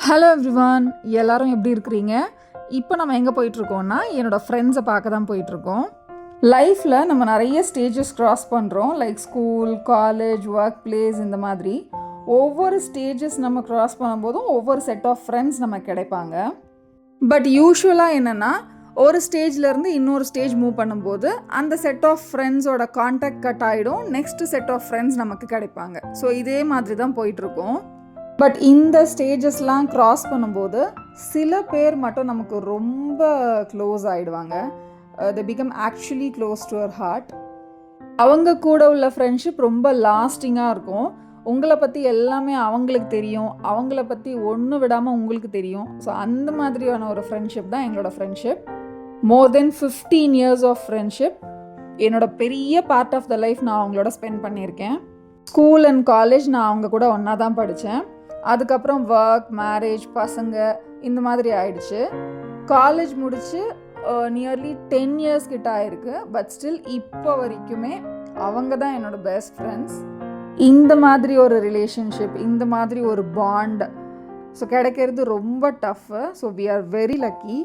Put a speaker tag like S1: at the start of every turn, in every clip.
S1: Hello everyone, எல்லாரும் எப்படி இருக்கிறீங்க? இப்போ நம்ம எங்கே போயிட்டுருக்கோம்னா என்னோடய ஃப்ரெண்ட்ஸை பார்க்க தான் போயிட்டுருக்கோம். லைஃப்பில் நம்ம நிறைய ஸ்டேஜஸ் க்ராஸ் பண்ணுறோம். Like school, college, work place, இந்த மாதிரி ஒவ்வொரு ஸ்டேஜஸ் நம்ம க்ராஸ் பண்ணும்போதும் ஒவ்வொரு செட் ஆஃப் ஃப்ரெண்ட்ஸ் நமக்கு கிடைப்பாங்க. பட் யூஸ்வலாக என்னென்னா ஒரு ஸ்டேஜ்லேருந்து இன்னொரு ஸ்டேஜ் மூவ் பண்ணும்போது அந்த செட் ஆஃப் ஃப்ரெண்ட்ஸோட கான்டாக்ட் கட் ஆகிடும். நெக்ஸ்ட் செட் ஆஃப் ஃப்ரெண்ட்ஸ் நமக்கு கிடைப்பாங்க. ஸோ இதே மாதிரி தான் போயிட்டுருக்கோம். பட் இந்த ஸ்டேஜஸ்லாம் க்ராஸ் பண்ணும்போது சில பேர் மட்டும் நமக்கு ரொம்ப க்ளோஸ் ஆகிடுவாங்க. They become actually close to our heart. அவங்க கூட உள்ள ஃப்ரெண்ட்ஷிப் ரொம்ப லாஸ்டிங்காக இருக்கும். உங்களை பற்றி எல்லாமே அவங்களுக்கு தெரியும், அவங்கள பற்றி ஒன்று விடாமல் உங்களுக்கு தெரியும். ஸோ அந்த மாதிரியான ஒரு ஃப்ரெண்ட்ஷிப் தான் எங்களோட friendship. More than 15 years of friendship. என்னோட பெரிய பார்ட் ஆஃப் த லைஃப் நான் அவங்களோட ஸ்பெண்ட் பண்ணியிருக்கேன். ஸ்கூல் அண்ட் காலேஜ் நான் அவங்க கூட ஒன்றா தான் படித்தேன். அதுக்கப்புறம் ஒர்க், மேரேஜ், பசங்க, இந்த மாதிரி ஆயிடுச்சு. காலேஜ் முடித்து நியர்லி 10 years கிட்ட ஆயிருக்கு. பட் ஸ்டில் இப்போ வரைக்குமே அவங்க தான் என்னோட பெஸ்ட் ஃப்ரெண்ட்ஸ். இந்த மாதிரி ஒரு ரிலேஷன்ஷிப், இந்த மாதிரி ஒரு பாண்ட் ஸோ கிடைக்கிறது ரொம்ப tough. So we are very lucky.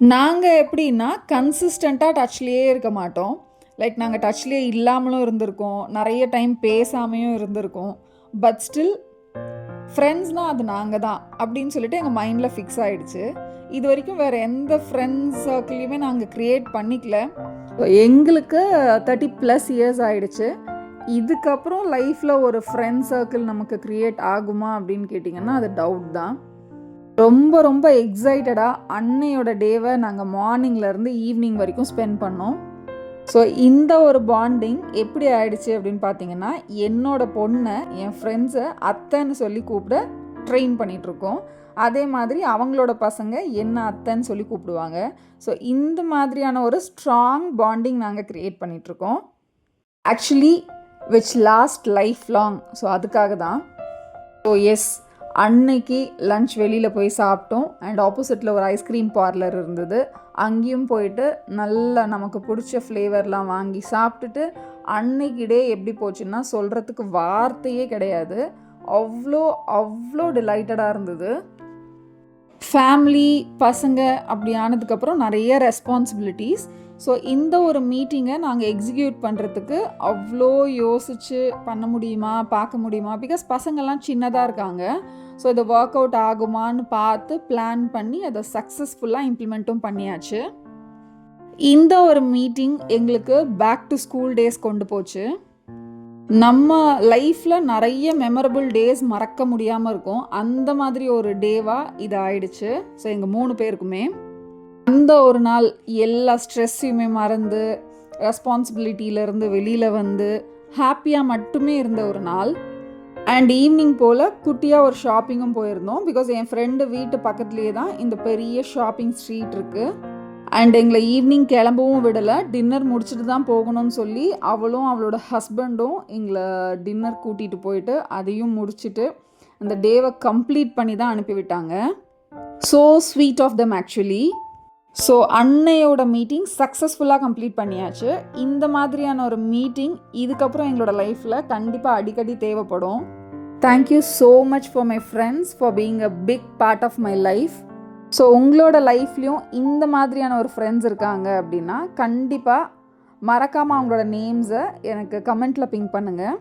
S1: நாங்கள் எப்படின்னா கன்சிஸ்டண்ட்டாக டச்லேயே இருக்க மாட்டோம். லைக் நாங்கள் டச்லேயே இல்லாமலும் இருந்திருக்கோம், நிறைய டைம் பேசாமையும் இருந்திருக்கோம். பட் ஸ்டில் ஃப்ரெண்ட்ஸ்னால் அது நாங்கள் தான் அப்படின்னு சொல்லிட்டு எங்கள் மைண்டில் ஃபிக்ஸ் ஆகிடுச்சு. இது வரைக்கும் வேறு எந்த ஃப்ரெண்ட்ஸ் சர்க்கிளையுமே நாங்கள் க்ரியேட் பண்ணிக்கல. எங்களுக்கு 30+ years ஆகிடுச்சு. இதுக்கப்புறம் லைஃப்பில் ஒரு ஃப்ரெண்ட் சர்க்கிள் நமக்கு க்ரியேட் ஆகுமா அப்படின்னு கேட்டிங்கன்னா அது டவுட் தான். ரொம்ப ரொம்ப எக்ஸைட்டடாக அன்னையோட டேவை நாங்கள் மார்னிங்லேருந்து ஈவினிங் வரைக்கும் ஸ்பெண்ட் பண்ணோம். ஸோ இந்த ஒரு பாண்டிங் எப்படி ஆயிடுச்சு அப்படின்னு பார்த்தீங்கன்னா, என்னோடய பொண்ணை என் ஃப்ரெண்ட்ஸை அத்தைன்னு சொல்லி கூப்பிட ட்ரெயின் பண்ணிகிட்ருக்கோம். அதே மாதிரி அவங்களோட பசங்க என்ன அத்தைன்னு சொல்லி கூப்பிடுவாங்க. ஸோ இந்த மாதிரியான ஒரு ஸ்ட்ராங் பாண்டிங் நாங்கள் க்ரியேட் பண்ணிகிட்ருக்கோம். Actually which last life long. So அதுக்காக தான். ஸோ எஸ், அன்னைக்கு லன்ச் வெளியில் போய் சாப்பிட்டோம். அண்ட் ஆப்போசிட்டில் ஒரு ஐஸ்கிரீம் பார்லர் இருந்தது. அங்கேயும் போயிட்டு நல்லா நமக்கு பிடிச்ச ஃப்ளேவர்லாம் வாங்கி சாப்பிட்டுட்டு அன்னைக்கு டே எப்படி போச்சுன்னா சொல்கிறதுக்கு வார்த்தையே கிடையாது. அவ்வளோ அவ்வளோ டிலைட்டடாக இருந்தது. ஃபேமிலி, பசங்க அப்படி ஆனதுக்கப்புறம் நிறைய ரெஸ்பான்சிபிலிட்டிஸ். ஸோ இந்த ஒரு மீட்டிங்கை நாங்கள் எக்ஸிக்யூட் பண்ணுறதுக்கு அவ்வளோ யோசித்து பண்ண முடியுமா, பார்க்க முடியுமா, பிகாஸ் பசங்கள்லாம் சின்னதாக இருக்காங்க. ஸோ இதை ஒர்க் அவுட் ஆகுமான்னு பார்த்து பிளான் பண்ணி அதை சக்ஸஸ்ஃபுல்லாக இம்ப்ளிமெண்ட்டும் பண்ணியாச்சு. இந்த ஒரு மீட்டிங் எங்களுக்கு பேக் டு ஸ்கூல் டேஸ் கொண்டு போச்சு. நம்ம லைஃப்பில் நிறைய மெமரபிள் டேஸ் மறக்க முடியாமல் இருக்கும். அந்த மாதிரி ஒரு டேவாக இது ஆயிடுச்சு. ஸோ எங்கள் 3 பேருக்குமே அந்த ஒரு நாள் எல்லா ஸ்ட்ரெஸ்ஸையுமே மறந்து ரெஸ்பான்சிபிலிட்டியிலேருந்து வெளியில் வந்து ஹாப்பியாக மட்டுமே இருந்த ஒரு நாள். அண்ட் ஈவினிங் போல் குட்டியாக ஒரு ஷாப்பிங்கும் போயிருந்தோம். பிகாஸ் என் ஃப்ரெண்டு வீட்டு பக்கத்துலேயே தான் இந்த பெரிய ஷாப்பிங் ஸ்ட்ரீட் இருக்குது. அண்ட் எங்களை ஈவினிங் கிளம்பவும் விடலை. டின்னர் முடிச்சுட்டு தான் போகணும்னு சொல்லி அவளும் அவளோட ஹஸ்பண்டும் எங்களை டின்னர் கூட்டிகிட்டு போயிட்டு அதையும் முடிச்சுட்டு அந்த டேவை கம்ப்ளீட் பண்ணி தான் அனுப்பிவிட்டாங்க. So sweet of them actually. So அன்னையோட மீட்டிங் சக்ஸஸ்ஃபுல்லாக கம்ப்ளீட் பண்ணியாச்சு. இந்த மாதிரியான ஒரு மீட்டிங் இதுக்கப்புறம் எங்களோட லைஃப்பில் கண்டிப்பாக அடிக்கடி தேவைப்படும். Thank you so much for my friends for being a big part of my life. So உங்களோட லைஃப்லேயும் இந்த மாதிரியான ஒரு ஃப்ரெண்ட்ஸ் இருக்காங்க அப்படின்னா கண்டிப்பாக மறக்காமல் அவங்களோட நேம்ஸை எனக்கு கமெண்ட்டில் பிங் பண்ணுங்கள்.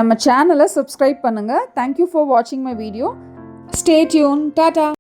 S1: நம்ம சேனலை சப்ஸ்கிரைப் பண்ணுங்கள். தேங்க்யூ ஃபார் வாட்சிங் my video. Stay tune. Tata.